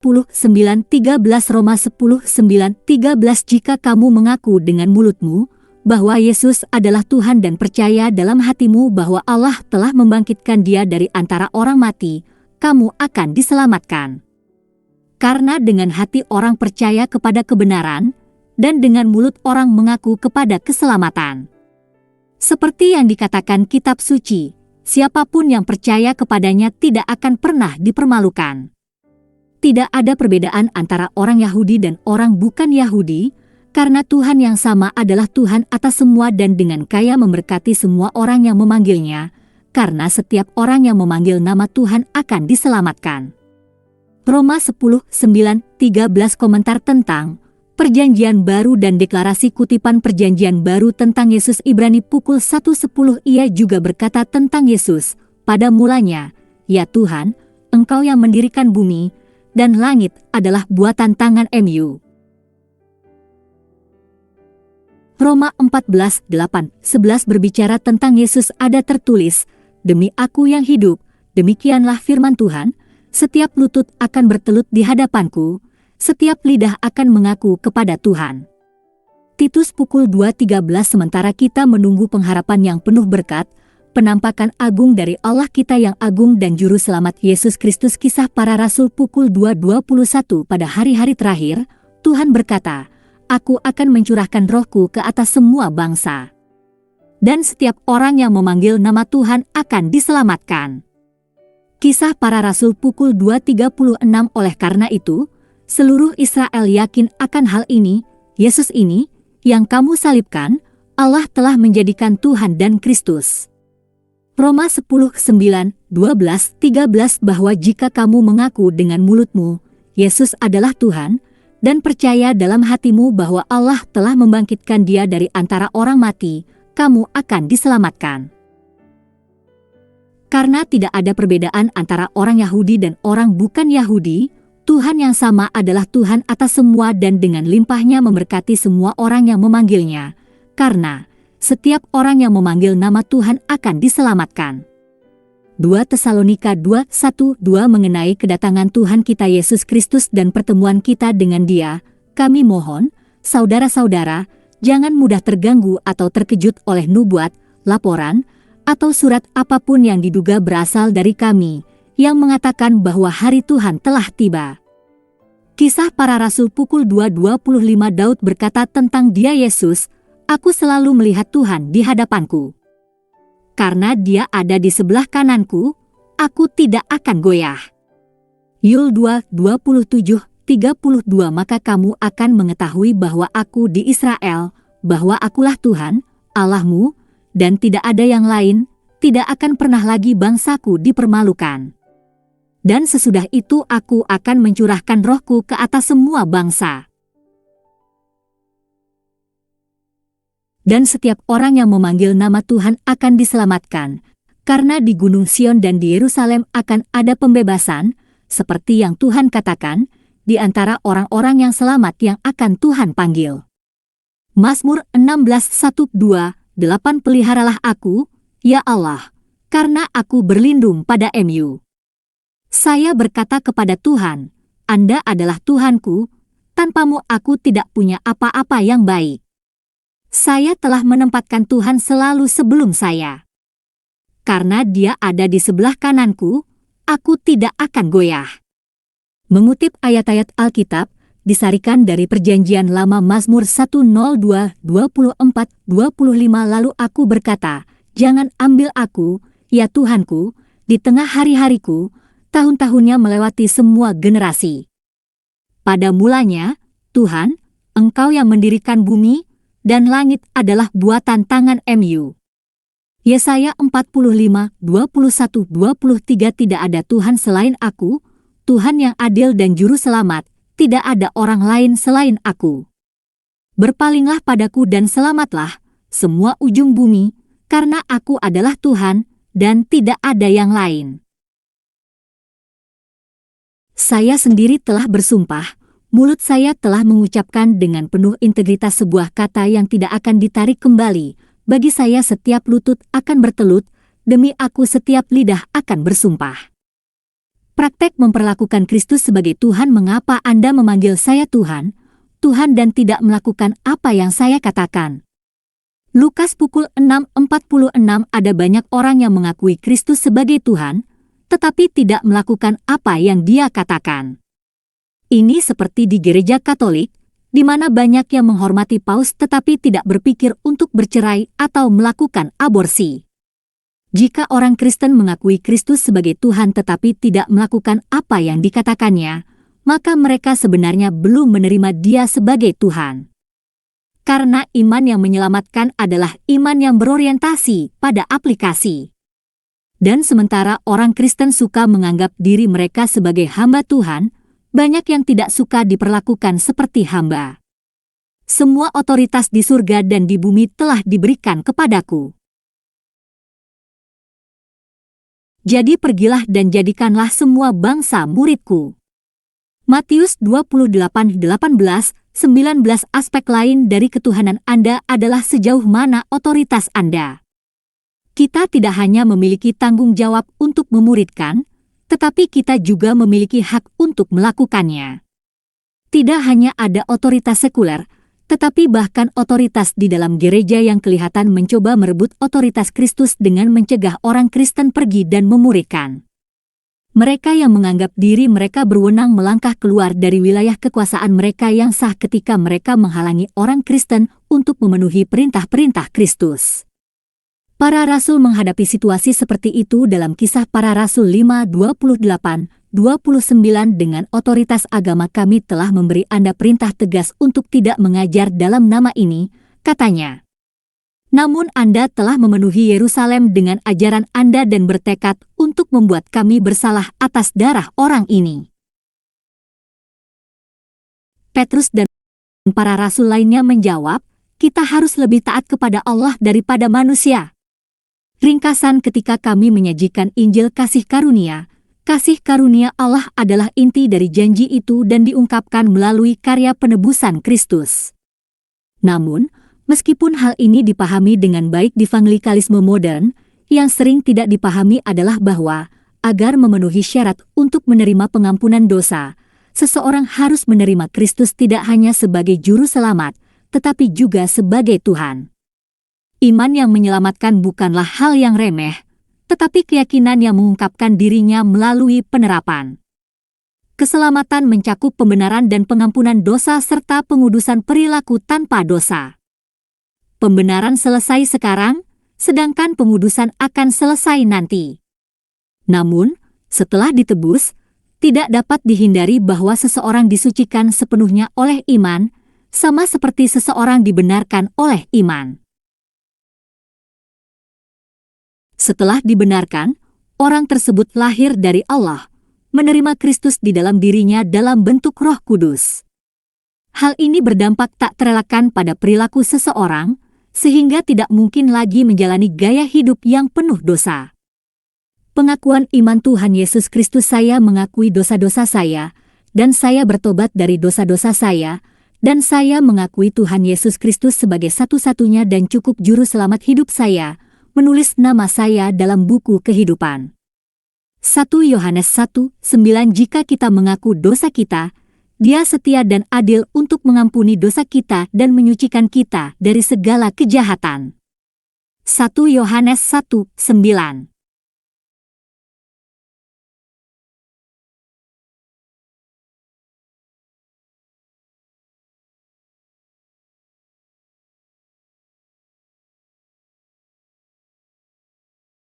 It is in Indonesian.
10:9-13 Roma 10:9-13 Jika kamu mengaku dengan mulutmu bahwa Yesus adalah Tuhan dan percaya dalam hatimu bahwa Allah telah membangkitkan Dia dari antara orang mati, kamu akan diselamatkan. Karena dengan hati orang percaya kepada kebenaran, dan dengan mulut orang mengaku kepada keselamatan. Seperti yang dikatakan kitab suci, siapapun yang percaya kepadanya tidak akan pernah dipermalukan. Tidak ada perbedaan antara orang Yahudi dan orang bukan Yahudi, karena Tuhan yang sama adalah Tuhan atas semua dan dengan kaya memberkati semua orang yang memanggilnya, karena setiap orang yang memanggil nama Tuhan akan diselamatkan. Roma 10:9-13 Komentar tentang Perjanjian Baru dan Deklarasi Kutipan Perjanjian Baru tentang Yesus Ibrani pukul 1:10 Ia juga berkata tentang Yesus, pada mulanya, ya Tuhan, Engkau yang mendirikan bumi, dan langit adalah buatan tangan mu. Roma 14:8-11 berbicara tentang Yesus ada tertulis, demi aku yang hidup, demikianlah firman Tuhan, setiap lutut akan bertelut di hadapanku, setiap lidah akan mengaku kepada Tuhan. Titus pukul 2:13 Sementara kita menunggu pengharapan yang penuh berkat, penampakan agung dari Allah kita yang agung dan Juru Selamat Yesus Kristus. Kisah Para Rasul pukul 2:21 Pada hari-hari terakhir, Tuhan berkata, Aku akan mencurahkan rohku ke atas semua bangsa. Dan setiap orang yang memanggil nama Tuhan akan diselamatkan. Kisah Para Rasul pukul 2:36 Oleh karena itu, seluruh Israel yakin akan hal ini, Yesus ini, yang kamu salibkan, Allah telah menjadikan Tuhan dan Kristus. Roma 10:9-12-13 Bahwa jika kamu mengaku dengan mulutmu, Yesus adalah Tuhan, dan percaya dalam hatimu bahwa Allah telah membangkitkan Dia dari antara orang mati, kamu akan diselamatkan. Karena tidak ada perbedaan antara orang Yahudi dan orang bukan Yahudi, Tuhan yang sama adalah Tuhan atas semua dan dengan limpahnya memberkati semua orang yang memanggilnya, karena setiap orang yang memanggil nama Tuhan akan diselamatkan. 2 Tesalonika 2:1-2 Mengenai kedatangan Tuhan kita Yesus Kristus dan pertemuan kita dengan Dia, kami mohon, saudara-saudara, jangan mudah terganggu atau terkejut oleh nubuat, laporan, atau surat apapun yang diduga berasal dari kami, yang mengatakan bahwa hari Tuhan telah tiba. Kisah Para Rasul pukul 2:25 Daud berkata tentang Dia Yesus, Aku selalu melihat Tuhan di hadapanku. Karena Dia ada di sebelah kananku, aku tidak akan goyah. Yul 2:27-32 Maka kamu akan mengetahui bahwa aku di Israel, bahwa akulah Tuhan, Allahmu, dan tidak ada yang lain, tidak akan pernah lagi bangsaku dipermalukan. Dan sesudah itu aku akan mencurahkan rohku ke atas semua bangsa. Dan setiap orang yang memanggil nama Tuhan akan diselamatkan, karena di Gunung Sion dan di Yerusalem akan ada pembebasan, seperti yang Tuhan katakan, di antara orang-orang yang selamat yang akan Tuhan panggil. Mazmur 16:1-2-8 Peliharalah aku, ya Allah, karena aku berlindung pada mu. Saya berkata kepada Tuhan, Anda adalah Tuhanku, tanpamu aku tidak punya apa-apa yang baik. Saya telah menempatkan Tuhan selalu sebelum saya. Karena Dia ada di sebelah kananku, aku tidak akan goyah. Mengutip ayat-ayat Alkitab, disarikan dari Perjanjian Lama Mazmur 102:24-25 Lalu aku berkata, Jangan ambil aku, ya Tuhanku, di tengah hari-hariku, tahun-tahunnya melewati semua generasi. Pada mulanya, Tuhan, Engkau yang mendirikan bumi, dan langit adalah buatan tangan mu. Yesaya 45:21-23 Tidak ada Tuhan selain aku, Tuhan yang adil dan juru selamat, tidak ada orang lain selain aku. Berpalinglah padaku dan selamatlah, semua ujung bumi, karena aku adalah Tuhan, dan tidak ada yang lain. Saya sendiri telah bersumpah, mulut saya telah mengucapkan dengan penuh integritas sebuah kata yang tidak akan ditarik kembali. Bagi saya setiap lutut akan bertelut, demi aku setiap lidah akan bersumpah. Praktek memperlakukan Kristus sebagai Tuhan. Mengapa Anda memanggil saya Tuhan, Tuhan dan tidak melakukan apa yang saya katakan? Lukas pukul 6:46. Ada banyak orang yang mengakui Kristus sebagai Tuhan, tetapi tidak melakukan apa yang Dia katakan. Ini seperti di gereja Katolik, di mana banyak yang menghormati paus tetapi tidak berpikir untuk bercerai atau melakukan aborsi. Jika orang Kristen mengakui Kristus sebagai Tuhan tetapi tidak melakukan apa yang dikatakannya, maka mereka sebenarnya belum menerima Dia sebagai Tuhan. Karena iman yang menyelamatkan adalah iman yang berorientasi pada aplikasi. Dan sementara orang Kristen suka menganggap diri mereka sebagai hamba Tuhan, banyak yang tidak suka diperlakukan seperti hamba. Semua otoritas di surga dan di bumi telah diberikan kepadaku. Jadi pergilah dan jadikanlah semua bangsa muridku. Matius 28:18-19. Aspek lain dari ketuhanan Anda adalah sejauh mana otoritas Anda. Kita tidak hanya memiliki tanggung jawab untuk memuridkan, tetapi kita juga memiliki hak untuk melakukannya. Tidak hanya ada otoritas sekuler, tetapi bahkan otoritas di dalam gereja yang kelihatan mencoba merebut otoritas Kristus dengan mencegah orang Kristen pergi dan memuridkan. Mereka yang menganggap diri mereka berwenang melangkah keluar dari wilayah kekuasaan mereka yang sah ketika mereka menghalangi orang Kristen untuk memenuhi perintah-perintah Kristus. Para rasul menghadapi situasi seperti itu dalam Kisah Para Rasul 5:28-29. Dengan otoritas agama kami telah memberi Anda perintah tegas untuk tidak mengajar dalam nama ini, katanya. Namun Anda telah memenuhi Yerusalem dengan ajaran Anda dan bertekad untuk membuat kami bersalah atas darah orang ini. Petrus dan para rasul lainnya menjawab, kita harus lebih taat kepada Allah daripada manusia. Ringkasan ketika kami menyajikan Injil kasih karunia Allah adalah inti dari janji itu dan diungkapkan melalui karya penebusan Kristus. Namun, meskipun hal ini dipahami dengan baik di evangelikalisme modern, yang sering tidak dipahami adalah bahwa, agar memenuhi syarat untuk menerima pengampunan dosa, seseorang harus menerima Kristus tidak hanya sebagai juru selamat, tetapi juga sebagai Tuhan. Iman yang menyelamatkan bukanlah hal yang remeh, tetapi keyakinan yang mengungkapkan dirinya melalui penerapan. Keselamatan mencakup pembenaran dan pengampunan dosa serta pengudusan perilaku tanpa dosa. Pembenaran selesai sekarang, sedangkan pengudusan akan selesai nanti. Namun, setelah ditebus, tidak dapat dihindari bahwa seseorang disucikan sepenuhnya oleh iman, sama seperti seseorang dibenarkan oleh iman. Setelah dibenarkan, orang tersebut lahir dari Allah, menerima Kristus di dalam dirinya dalam bentuk Roh Kudus. Hal ini berdampak tak terelakkan pada perilaku seseorang, sehingga tidak mungkin lagi menjalani gaya hidup yang penuh dosa. Pengakuan iman Tuhan Yesus Kristus, saya mengakui dosa-dosa saya, dan saya bertobat dari dosa-dosa saya, dan saya mengakui Tuhan Yesus Kristus sebagai satu-satunya dan cukup juru selamat hidup saya, menulis nama saya dalam buku kehidupan. 1 Yohanes 1:9. Jika kita mengaku dosa kita, Dia setia dan adil untuk mengampuni dosa kita dan menyucikan kita dari segala kejahatan. 1 Yohanes 1:9.